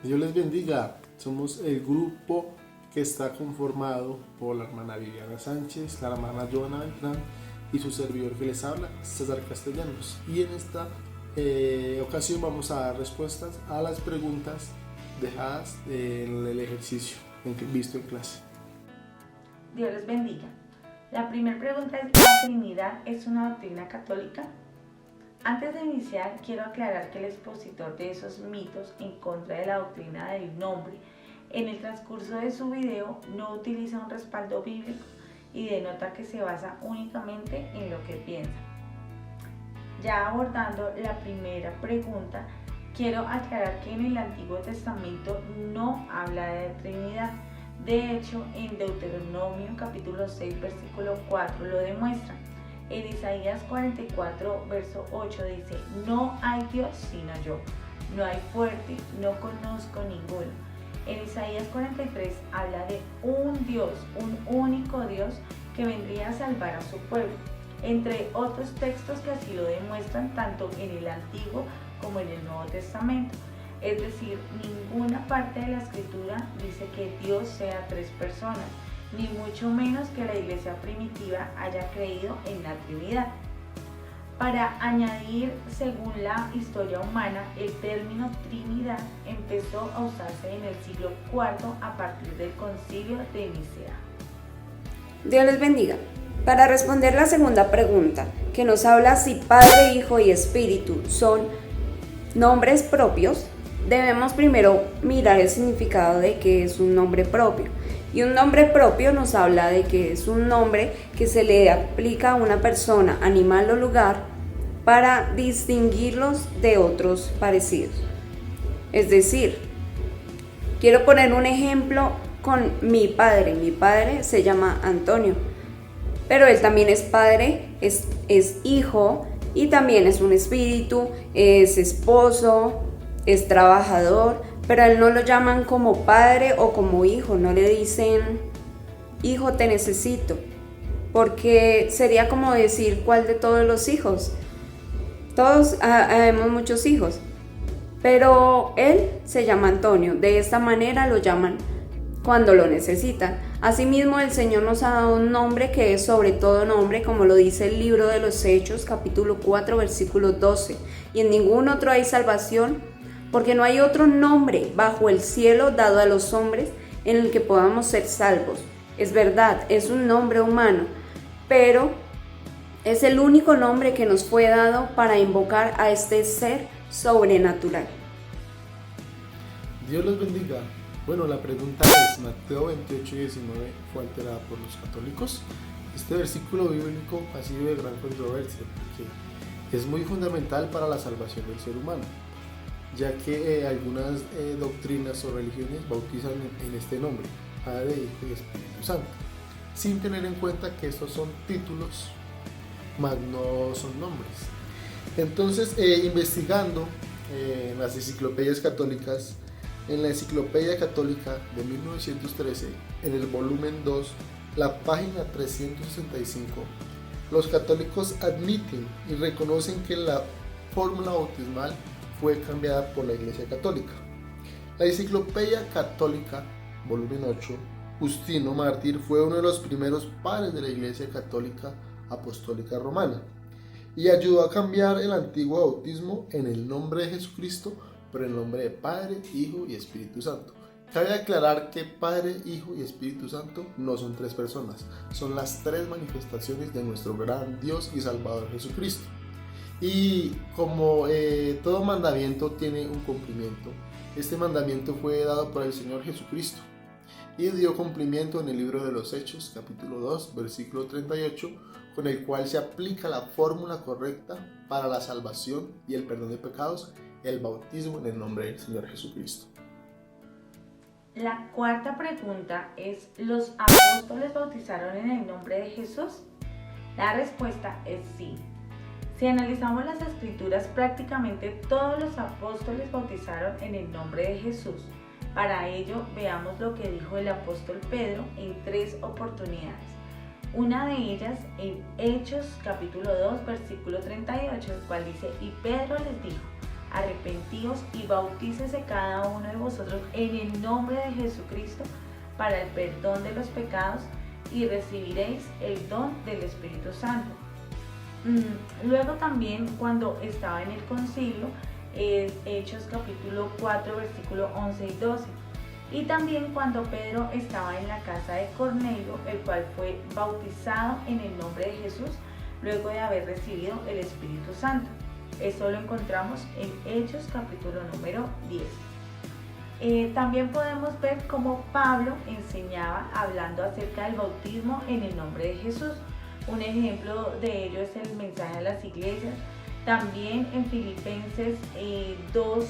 Dios les bendiga. Somos el grupo que está conformado por la hermana Viviana Sánchez, la hermana Joana Beltrán y su servidor que les habla, César Castellanos. Y en esta ocasión vamos a dar respuestas a las preguntas dejadas en el ejercicio visto en clase. Dios les bendiga. La primera pregunta es: ¿la Trinidad es una doctrina católica? Antes de iniciar, quiero aclarar que el expositor de esos mitos en contra de la doctrina del nombre, en el transcurso de su video, no utiliza un respaldo bíblico y denota que se basa únicamente en lo que piensa. Ya abordando la primera pregunta, quiero aclarar que en el Antiguo Testamento no habla de Trinidad. De hecho, en Deuteronomio capítulo 6, versículo 4 lo demuestra. En Isaías 44, verso 8 dice: no hay Dios sino yo, no hay fuerte, no conozco ninguno. En Isaías 43 habla de un Dios, un único Dios que vendría a salvar a su pueblo, entre otros textos que así lo demuestran tanto en el Antiguo como en el Nuevo Testamento. Es decir, ninguna parte de la Escritura dice que Dios sea tres personas, ni mucho menos que la iglesia primitiva haya creído en la Trinidad. Para añadir, según la historia humana, el término Trinidad empezó a usarse en el siglo IV a partir del Concilio de Nicea. Dios les bendiga. Para responder la segunda pregunta, que nos habla si Padre, Hijo y Espíritu son nombres propios, debemos primero mirar el significado de qué es un nombre propio. Y un nombre propio nos habla de que es un nombre que se le aplica a una persona, animal o lugar para distinguirlos de otros parecidos. Es decir, quiero poner un ejemplo con mi padre. Mi padre se llama Antonio, pero él también es padre, es hijo y también es un espíritu, es esposo, es trabajador, pero a él no lo llaman como padre o como hijo, no le dicen hijo te necesito, porque sería como decir ¿cuál de todos los hijos? Todos tenemos muchos hijos, pero él se llama Antonio, de esta manera lo llaman cuando lo necesitan. Asimismo, el Señor nos ha dado un nombre que es sobre todo nombre, como lo dice el libro de los Hechos, capítulo 4, versículo 12, y en ningún otro hay salvación, porque no hay otro nombre bajo el cielo dado a los hombres en el que podamos ser salvos. Es verdad, es un nombre humano, pero es el único nombre que nos fue dado para invocar a este ser sobrenatural. Dios los bendiga. Bueno, la pregunta es: Mateo 28 y 19 fue alterada por los católicos. Este versículo bíblico ha sido de gran controversia porque es muy fundamental para la salvación del ser humano, ya que algunas doctrinas o religiones bautizan en este nombre, Padre, Hijo y Espíritu Santo, sin tener en cuenta que estos son títulos, más no son nombres. Entonces, investigando en las enciclopedias católicas, en la Enciclopedia Católica de 1913, en el volumen 2, la página 365, los católicos admiten y reconocen que la fórmula bautismal fue cambiada por la Iglesia Católica. La Enciclopedia Católica, volumen 8, Justino Mártir fue uno de los primeros padres de la Iglesia Católica Apostólica Romana y ayudó a cambiar el antiguo bautismo en el nombre de Jesucristo por el nombre de Padre, Hijo y Espíritu Santo. Cabe aclarar que Padre, Hijo y Espíritu Santo no son tres personas, son las tres manifestaciones de nuestro gran Dios y Salvador Jesucristo. Y como todo mandamiento tiene un cumplimiento, este mandamiento fue dado por el Señor Jesucristo y dio cumplimiento en el libro de los Hechos, capítulo 2, versículo 38, con el cual se aplica la fórmula correcta para la salvación y el perdón de pecados, el bautismo en el nombre del Señor Jesucristo. La cuarta pregunta es: ¿los apóstoles bautizaron en el nombre de Jesús? La respuesta es sí. Si analizamos las escrituras, prácticamente todos los apóstoles bautizaron en el nombre de Jesús. Para ello, veamos lo que dijo el apóstol Pedro en 3 oportunidades. Una de ellas en Hechos capítulo 2, versículo 38, el cual dice: y Pedro les dijo: arrepentíos y bautícese cada uno de vosotros en el nombre de Jesucristo para el perdón de los pecados y recibiréis el don del Espíritu Santo. Luego también cuando estaba en el concilio, Hechos capítulo 4 versículo 11 y 12, y también cuando Pedro estaba en la casa de Cornelio, el cual fue bautizado en el nombre de Jesús luego de haber recibido el Espíritu Santo. Eso lo encontramos en Hechos capítulo número 10. También podemos ver cómo Pablo enseñaba hablando acerca del bautismo en el nombre de Jesús. Un ejemplo de ello es el mensaje a las iglesias. También en Filipenses 2,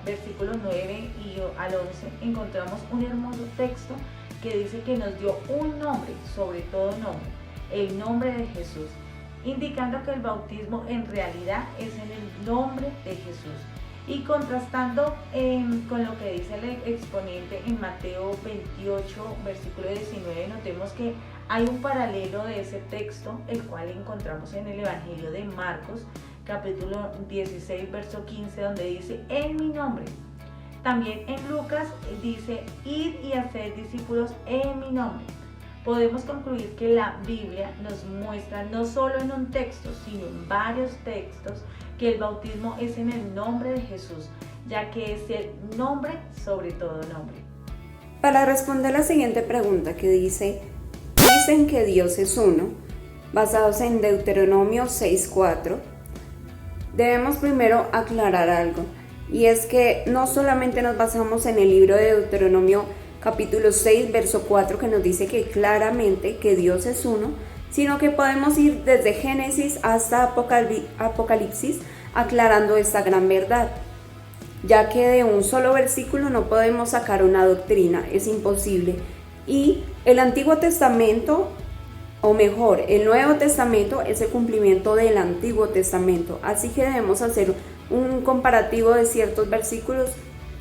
versículos 9 y al 11 encontramos un hermoso texto que dice que nos dio un nombre, sobre todo nombre, el nombre de Jesús, indicando que el bautismo en realidad es en el nombre de Jesús. Y contrastando con lo que dice el exponente en Mateo 28, versículo 19, notemos que hay un paralelo de ese texto, el cual encontramos en el Evangelio de Marcos, capítulo 16, verso 15, donde dice, en mi nombre. También en Lucas dice, id y haced discípulos en mi nombre. Podemos concluir que la Biblia nos muestra no solo en un texto, sino en varios textos, que el bautismo es en el nombre de Jesús, ya que es el nombre sobre todo nombre. Para responder la siguiente pregunta que dice, dicen que Dios es uno, basados en Deuteronomio 6:4, debemos primero aclarar algo, y es que no solamente nos basamos en el libro de Deuteronomio capítulo 6, verso 4, que nos dice que claramente que Dios es uno, sino que podemos ir desde Génesis hasta Apocalipsis aclarando esta gran verdad, ya que de un solo versículo no podemos sacar una doctrina, es imposible. Y el Antiguo Testamento, o mejor, el Nuevo Testamento es el cumplimiento del Antiguo Testamento, así que debemos hacer un comparativo de ciertos versículos,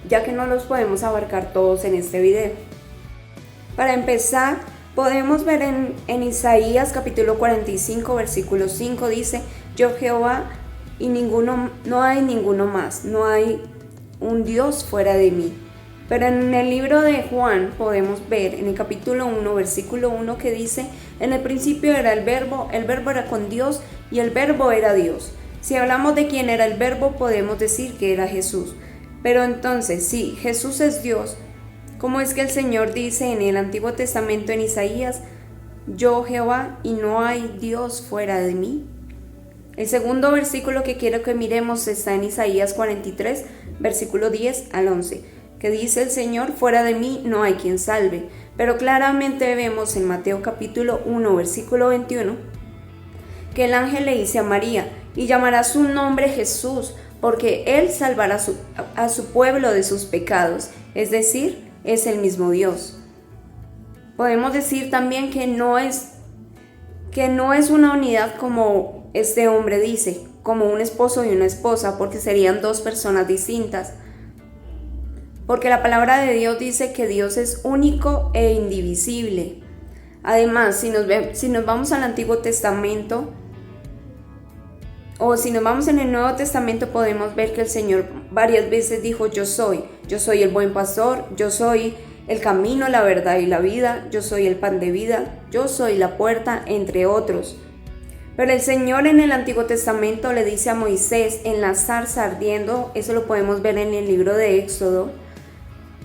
ya que no los podemos abarcar todos en este video. Para empezar, podemos ver en Isaías capítulo 45, versículo 5, dice, yo Jehová, y no hay ninguno más, no hay un Dios fuera de mí. Pero en el libro de Juan podemos ver en el capítulo 1, versículo 1, que dice, en el principio era el verbo era con Dios y el verbo era Dios. Si hablamos de quién era el verbo, podemos decir que era Jesús. Pero entonces, si Jesús es Dios, ¿cómo es que el Señor dice en el Antiguo Testamento en Isaías, yo Jehová y no hay Dios fuera de mí? El segundo versículo que quiero que miremos está en Isaías 43, versículo 10 al 11, que dice el Señor, fuera de mí no hay quien salve. Pero claramente vemos en Mateo capítulo 1, versículo 21, que el ángel le dice a María, y llamará su nombre Jesús, porque él salvará a su pueblo de sus pecados, es decir, es el mismo Dios. Podemos decir también que no es una unidad como este hombre dice, como un esposo y una esposa, porque serían dos personas distintas. Porque la palabra de Dios dice que Dios es único e indivisible. Además, si nos vamos al Antiguo Testamento, o si nos vamos en el Nuevo Testamento, podemos ver que el Señor varias veces dijo, yo soy el buen pastor, yo soy el camino, la verdad y la vida, yo soy el pan de vida, yo soy la puerta, entre otros. Pero el Señor en el Antiguo Testamento le dice a Moisés en la zarza ardiendo, eso lo podemos ver en el libro de Éxodo,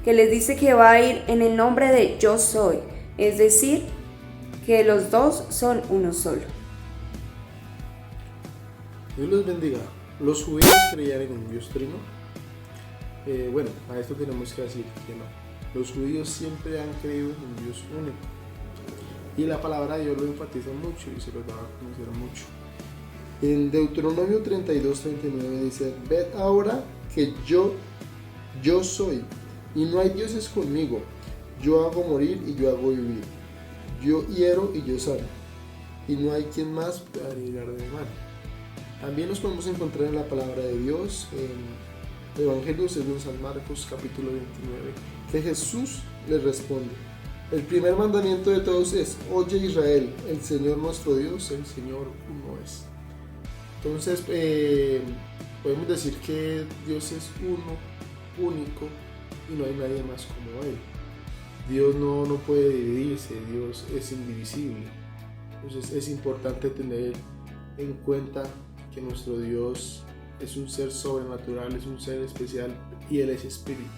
que les dice que va a ir en el nombre de yo soy, es decir, que los dos son uno solo. Dios los bendiga. ¿Los judíos creían en un Dios trino? Bueno, a esto tenemos que decir que no. Los judíos siempre han creído en un Dios único. Y la palabra de Dios lo enfatiza mucho y se lo da a conocer mucho. En Deuteronomio 32, 39 dice, ved ahora que yo soy, y no hay dioses conmigo. Yo hago morir y yo hago vivir. Yo hiero y yo sano. Y no hay quien más pueda librar de mi mano. También nos podemos encontrar en la palabra de Dios, en el Evangelio según San Marcos, capítulo 29, que Jesús les responde. El primer mandamiento de todos es, oye Israel, el Señor nuestro Dios, el Señor uno es. Entonces, podemos decir que Dios es uno, único, y no hay nadie más como Él. Dios no puede dividirse, Dios es indivisible. Entonces es importante tener en cuenta que nuestro Dios es un ser sobrenatural, es un ser especial y Él es espíritu.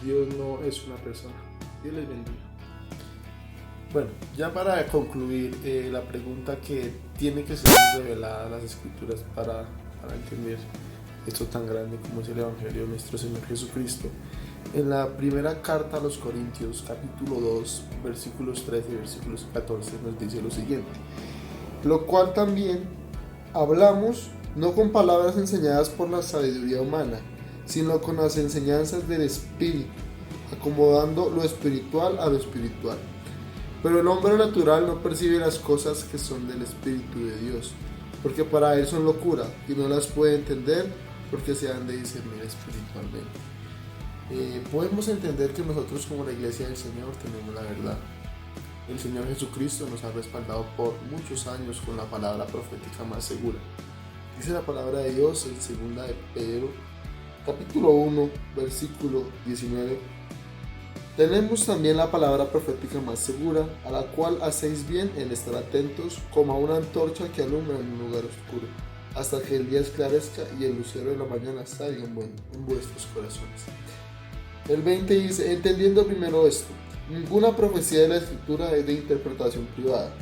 Dios no es una persona. Dios les bendiga. Bueno, ya para concluir, la pregunta que tiene que ser revelada a las Escrituras para entender esto tan grande como es el Evangelio de nuestro Señor Jesucristo. En la primera carta a los Corintios, capítulo 2, versículos 13 y versículos 14, nos dice lo siguiente: lo cual también hablamos no con palabras enseñadas por la sabiduría humana, sino con las enseñanzas del Espíritu, acomodando lo espiritual a lo espiritual. Pero el hombre natural no percibe las cosas que son del Espíritu de Dios, porque para él son locura y no las puede entender porque se han de discernir espiritualmente. Podemos entender que nosotros como la Iglesia del Señor tenemos la verdad. El Señor Jesucristo nos ha respaldado por muchos años con la palabra profética más segura. Dice la palabra de Dios en 2 de Pedro, capítulo 1, versículo 19: tenemos también la palabra profética más segura, a la cual hacéis bien en estar atentos como a una antorcha que alumbra en un lugar oscuro, hasta que el día esclarezca y el lucero de la mañana salga en vuestros corazones. El 20 dice: entendiendo primero esto, ninguna profecía de la Escritura es de interpretación privada,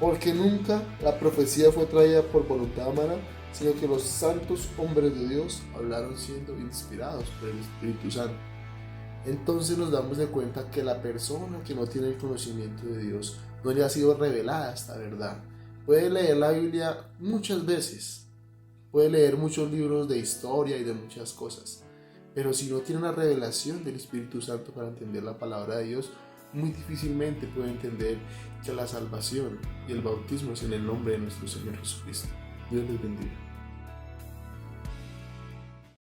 porque nunca la profecía fue traída por voluntad humana, sino que los santos hombres de Dios hablaron siendo inspirados por el Espíritu Santo. Entonces nos damos de cuenta que la persona que no tiene el conocimiento de Dios no le ha sido revelada esta verdad. Puede leer la Biblia muchas veces, puede leer muchos libros de historia y de muchas cosas, pero si no tiene una revelación del Espíritu Santo para entender la palabra de Dios, muy difícilmente puede entender que la salvación y el bautismo es en el nombre de nuestro Señor Jesucristo. Dios les bendiga.